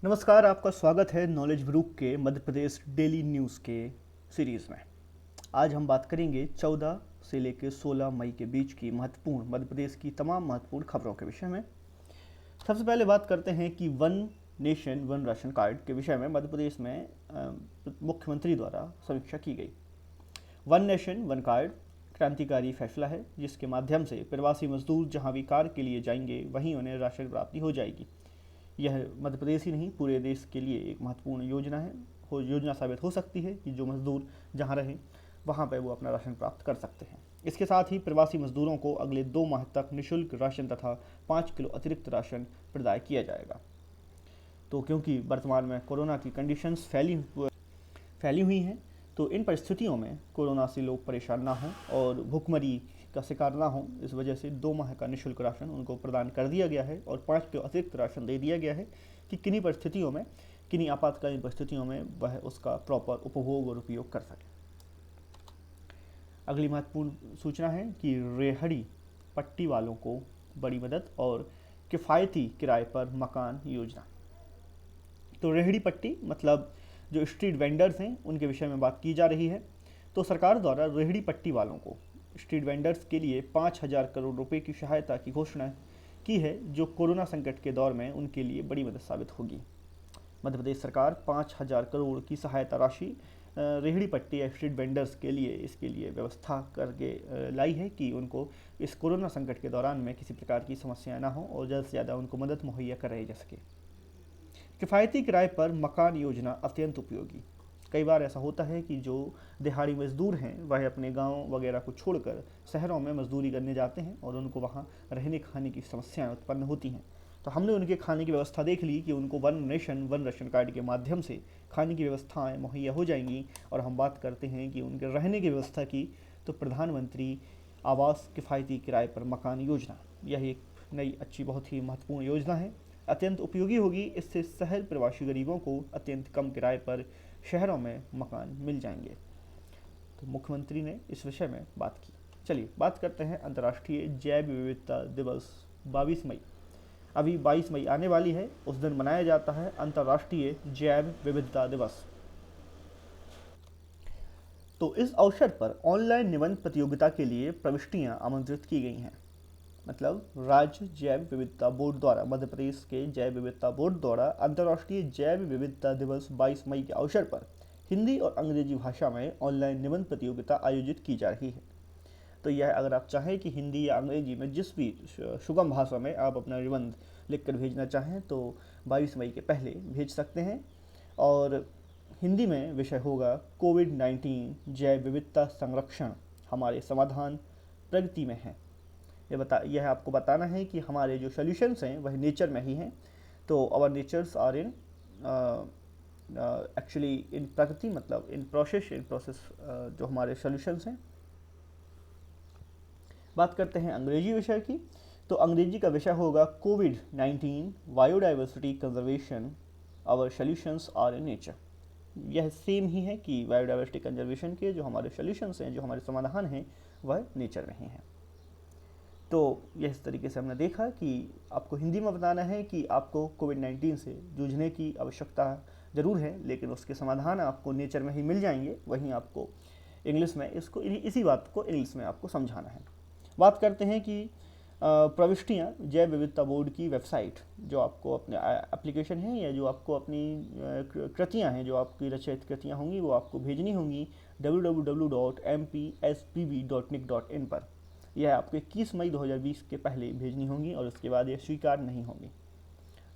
नमस्कार, आपका स्वागत है नॉलेज ब्रूक के मध्य प्रदेश डेली न्यूज़ के सीरीज़ में। आज हम बात करेंगे 14 से लेकर 16 मई के बीच की महत्वपूर्ण मध्य प्रदेश की तमाम महत्वपूर्ण खबरों के विषय में। सबसे पहले बात करते हैं कि one nation one ration card के विषय में मध्य प्रदेश में मुख्यमंत्री द्वारा समीक्षा की गई। वन नेशन वन कार्ड क्रांतिकारी फैसला है जिसके माध्यम से प्रवासी मजदूर जहां भी कार्य के लिए जाएंगे वहीं उन्हें राशन प्राप्ति हो जाएगी। यह मध्य प्रदेश ही नहीं पूरे देश के लिए एक महत्वपूर्ण योजना है, योजना साबित हो सकती है कि जो मजदूर जहां रहें वहां पर वो अपना राशन प्राप्त कर सकते हैं। इसके साथ ही प्रवासी मजदूरों को अगले 2 माह तक निःशुल्क राशन तथा 5 किलो अतिरिक्त राशन प्रदान किया जाएगा। तो क्योंकि वर्तमान में कोरोना की कंडीशंस फैली हुई हैं, तो इन परिस्थितियों में कोरोना से लोग परेशान ना हों और भूखमरी का शिकार ना हो, इस वजह से 2 माह का निःशुल्क राशन उनको प्रदान कर दिया गया है और 5 किलो अतिरिक्त राशन दे दिया गया है कि किन्हीं परिस्थितियों में, किन्हीं आपातकालीन परिस्थितियों में वह उसका प्रॉपर उपभोग और उपयोग कर सके। अगली महत्वपूर्ण सूचना है कि रेहड़ी पट्टी वालों को बड़ी मदद और किफ़ायती किराए पर मकान योजना। तो रेहड़ी पट्टी मतलब जो स्ट्रीट वेंडर्स हैं उनके विषय में बात की जा रही है। तो सरकार द्वारा रेहड़ी पट्टी वालों को, स्ट्रीट वेंडर्स के लिए 5,000 करोड़ रुपए की सहायता की घोषणा की है, जो कोरोना संकट के दौर में उनके लिए बड़ी मदद साबित होगी। मध्य प्रदेश सरकार 5,000 करोड़ की सहायता राशि रेहड़ी पट्टी या स्ट्रीट वेंडर्स के लिए इसके लिए व्यवस्था करके लाई है कि उनको इस कोरोना संकट के दौरान में किसी प्रकार की समस्या ना हो और ज़्यादा से ज़्यादा उनको मदद मुहैया कराई जा सके। किफ़ायती किराए पर मकान योजना अत्यंत उपयोगी। कई बार ऐसा होता है कि जो दिहाड़ी मजदूर हैं वह अपने गांव वगैरह को छोड़कर शहरों में मजदूरी करने जाते हैं और उनको वहां रहने खाने की समस्याएं उत्पन्न होती हैं। तो हमने उनके खाने की व्यवस्था देख ली कि उनको one nation one ration card के माध्यम से खाने की व्यवस्थाएं मुहैया हो जाएंगी। और हम बात करते हैं कि उनके रहने की व्यवस्था की, तो प्रधानमंत्री आवास किफ़ायती किराए पर मकान योजना, यह एक नई अच्छी बहुत ही महत्वपूर्ण योजना है, अत्यंत उपयोगी होगी। इससे शहर प्रवासी गरीबों को अत्यंत कम किराए पर शहरों में मकान मिल जाएंगे। तो मुख्यमंत्री ने इस विषय में बात की। चलिए बात करते हैं अंतर्राष्ट्रीय जैव विविधता दिवस 22 मई। अभी 22 मई आने वाली है, उस दिन मनाया जाता है अंतर्राष्ट्रीय जैव विविधता दिवस। तो इस अवसर पर ऑनलाइन निबंध प्रतियोगिता के लिए प्रविष्टियां आमंत्रित की गई हैं। मतलब राज्य जैव विविधता बोर्ड द्वारा, मध्य प्रदेश के जैव विविधता बोर्ड द्वारा अंतर्राष्ट्रीय जैव विविधता दिवस 22 मई के अवसर पर हिंदी और अंग्रेजी भाषा में ऑनलाइन निबंध प्रतियोगिता आयोजित की जा रही है। तो यह अगर आप चाहें कि हिंदी या अंग्रेजी में जिस भी सुगम भाषा में आप अपना निबंध लिखकर भेजना चाहें तो 22 मई के पहले भेज सकते हैं। और हिंदी में विषय होगा कोविड-19 जैव विविधता संरक्षण हमारे समाधान प्रगति में है। यह आपको बताना है कि हमारे जो सॉल्यूशंस हैं वह नेचर में ही हैं। तो our natures are in actually in प्रगति, मतलब इन प्रोसेस जो हमारे सॉल्यूशंस हैं। बात करते हैं अंग्रेजी विषय की। तो अंग्रेजी का विषय होगा कोविड-19 biodiversity conservation our solutions are in nature. यह सेम ही है कि बायोडाइवर्सिटी कंजर्वेशन के जो हमारे सॉल्यूशंस हैं, जो हमारे समाधान हैं, वह नेचर में ही हैं। तो यह इस तरीके से हमने देखा कि आपको हिंदी में बताना है कि आपको कोविड-19 से जूझने की आवश्यकता ज़रूर है, लेकिन उसके समाधान आपको नेचर में ही मिल जाएंगे। वहीं आपको इंग्लिश में इसी बात को इंग्लिश में आपको समझाना है। बात करते हैं कि प्रविष्टियाँ जैव विविधता बोर्ड की वेबसाइट, जो आपको अपने एप्लीकेशन है या जो आपको अपनी कृतियाँ हैं, जो आपकी रचित कृतियाँ होंगी, वो आपको भेजनी होंगी www.mpspb.nic.in पर। यह आपको 21 मई 2020 के पहले भेजनी होंगी और उसके बाद यह स्वीकार नहीं होंगी।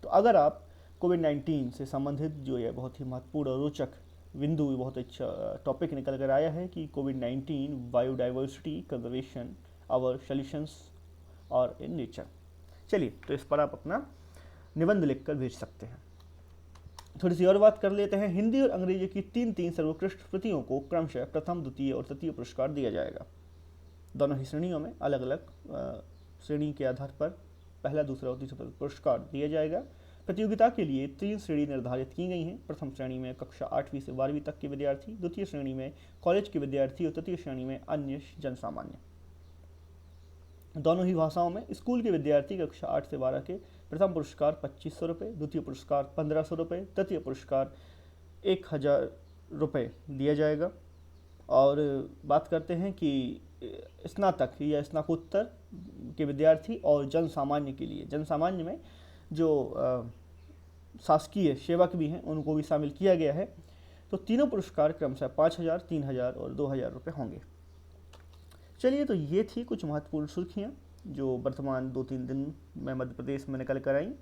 तो अगर आप कोविड-19 से संबंधित जो यह बहुत ही महत्वपूर्ण और रोचक बिंदु, बहुत अच्छा टॉपिक निकल कर आया है कि कोविड-19 बायोडाइवर्सिटी कंजर्वेशन आवर सॉल्यूशंस और इन नेचर, चलिए तो इस पर आप अपना निबंध लिखकर भेज सकते हैं। थोड़ी सी और बात कर लेते हैं। हिंदी और अंग्रेजी की 3-3 सर्वोत्कृष्ट कृतियों को क्रमशः प्रथम, द्वितीय और तृतीय पुरस्कार दिया जाएगा। दोनों ही श्रेणियों में अलग अलग श्रेणी के आधार पर पहला, दूसरा और तीसरा पुरस्कार दिया जाएगा। प्रतियोगिता के लिए 3 श्रेणी निर्धारित की गई हैं। प्रथम श्रेणी में कक्षा 8वीं से 12वीं तक के विद्यार्थी, द्वितीय श्रेणी में कॉलेज के विद्यार्थी और तृतीय श्रेणी में अन्य जनसामान्य। दोनों ही भाषाओं में स्कूल के विद्यार्थी कक्षा 8 से 12 के प्रथम पुरस्कार 2500 रुपये, द्वितीय पुरस्कार 1500 रुपये, तृतीय पुरस्कार 1000 रुपये दिया जाएगा। और बात करते हैं कि स्नातक या स्नातकोत्तर के विद्यार्थी और जन सामान्य के लिए, जन सामान्य में जो शासकीय सेवक भी हैं उनको भी शामिल किया गया है। तो तीनों पुरस्कार क्रमशः 5000, 3000 और 2000 रुपये होंगे। चलिए, तो ये थी कुछ महत्वपूर्ण सुर्खियाँ जो वर्तमान 2-3 दिन में मध्य प्रदेश में निकल कर आई।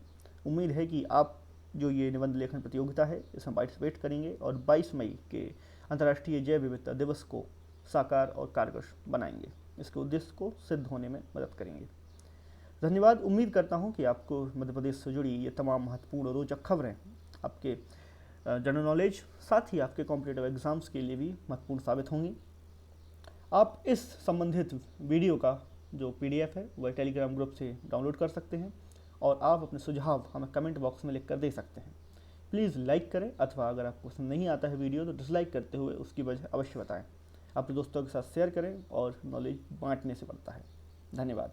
उम्मीद है कि आप जो ये निबंध लेखन प्रतियोगिता है इसमें पार्टिसिपेट करेंगे और 22 मई के अंतर्राष्ट्रीय जैव विविधता दिवस को साकार और कारगर बनाएंगे, इसके उद्देश्य को सिद्ध होने में मदद करेंगे। धन्यवाद। उम्मीद करता हूँ कि आपको मध्य प्रदेश से जुड़ी ये तमाम महत्वपूर्ण और रोचक खबरें आपके जनरल नॉलेज, साथ ही आपके कॉम्पिटिटिव एग्जाम्स के लिए भी महत्वपूर्ण साबित होंगी। आप इस संबंधित वीडियो का जो PDF है वह टेलीग्राम ग्रुप से डाउनलोड कर सकते हैं और आप अपने सुझाव हमें कमेंट बॉक्स में लिख कर दे सकते हैं। प्लीज़ लाइक करें, अथवा अगर आपको पसंद नहीं आता है वीडियो तो डिसलाइक करते हुए उसकी वजह अवश्य बताएं। अपने दोस्तों के साथ शेयर करें और नॉलेज बांटने से बढ़ता है। धन्यवाद।